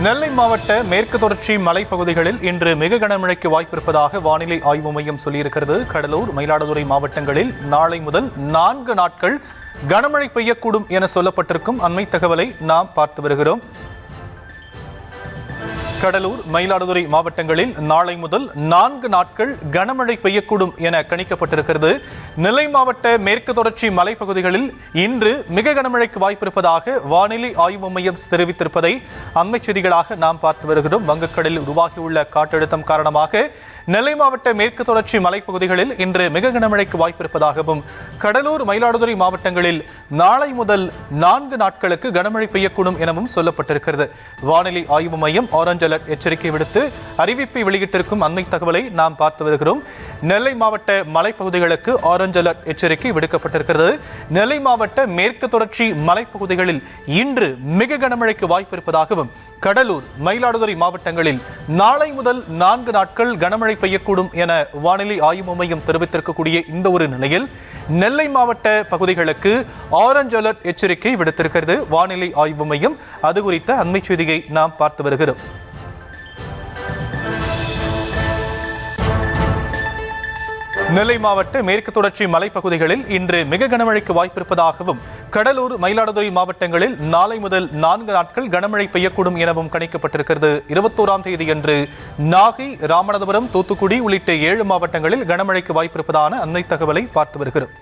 நெல்லை மாவட்ட மேற்கு தொடர்ச்சி மலைப்பகுதிகளில் இன்று மிக கனமழைக்கு வாய்ப்பிருப்பதாக வானிலை ஆய்வு மையம் சொல்லியிருக்கிறது. கடலூர், மயிலாடுதுறை மாவட்டங்களில் நாளை முதல் 4 நாட்கள் கனமழை பெய்யக்கூடும் என சொல்லப்பட்டிருக்கும் அண்மை தகவலை நாம் பார்த்து வருகிறோம். கடலூர், மயிலாடுதுறை மாவட்டங்களில் நாளை முதல் 4 நாட்கள் கனமழை பெய்யக்கூடும் என கணிக்கப்பட்டிருக்கிறது. நெல்லை மாவட்ட மேற்கு தொடர்ச்சி மலைப்பகுதிகளில் இன்று மிக கனமழைக்கு வாய்ப்பிருப்பதாக வானிலை ஆய்வு மையம் தெரிவித்திருப்பதை அண்மை செய்திகளாக நாம் பார்த்து வருகிறோம். வங்கக்கடலில் உருவாகியுள்ள காற்றழுத்தம் காரணமாக நெல்லை மாவட்ட மேற்கு தொடர்ச்சி மலைப்பகுதிகளில் இன்று மிக கனமழைக்கு வாய்ப்பிருப்பதாகவும், கடலூர், மயிலாடுதுறை மாவட்டங்களில் நாளை முதல் 4 நாட்களுக்கு கனமழை பெய்யக்கூடும் எனவும் சொல்லப்பட்டிருக்கிறது. வானிலை ஆய்வு மையம் ஆரஞ்சு அலர்ட் எச்சரிக்கை விடுத்து அறிவிப்பை வெளியிட்டிருக்கும் அண்மை தகவலை நாம் பார்த்து வருகிறோம். நெல்லை மாவட்ட மலைப்பகுதிகளுக்கு ஆரஞ்சு அலர்ட் எச்சரிக்கை விடுக்கப்பட்டிருக்கிறது. நெல்லை மாவட்ட மேற்கு தொடர்ச்சி மலைப்பகுதிகளில் இன்று மிக கனமழைக்கு வாய்ப்பிருப்பதாகவும், கடலூர், மயிலாடுதுறை மாவட்டங்களில் நாளை முதல் 4 நாட்கள் கனமழை பெய்யக்கூடும் என வானிலை ஆய்வு மையம் தெரிவித்திருக்கக்கூடிய இந்த ஒரு நிலையில் நெல்லை மாவட்ட பகுதிகளுக்கு ஆரஞ்சு அலர்ட் எச்சரிக்கை விடுத்திருக்கிறது வானிலை ஆய்வு மையம். அது குறித்த அண்மை செய்தியை நாம் பார்த்து வருகிறோம். நெல்லை மாவட்ட மேற்கு தொடர்ச்சி மலைப்பகுதிகளில் இன்று மிக கனமழைக்கு வாய்ப்பிருப்பதாகவும், கடலூர், மயிலாடுதுறை மாவட்டங்களில் நாளை முதல் 4 நாட்கள் கனமழை பெய்யக்கூடும் எனவும் கணிக்கப்பட்டிருக்கிறது. 21ஆம் தேதியன்று நாகை, ராமநாதபுரம், தூத்துக்குடி உள்ளிட்ட 7 மாவட்டங்களில் கனமழைக்கு வாய்ப்பிருப்பதான அண்மை தகவலை பார்த்து வருகிறோம்.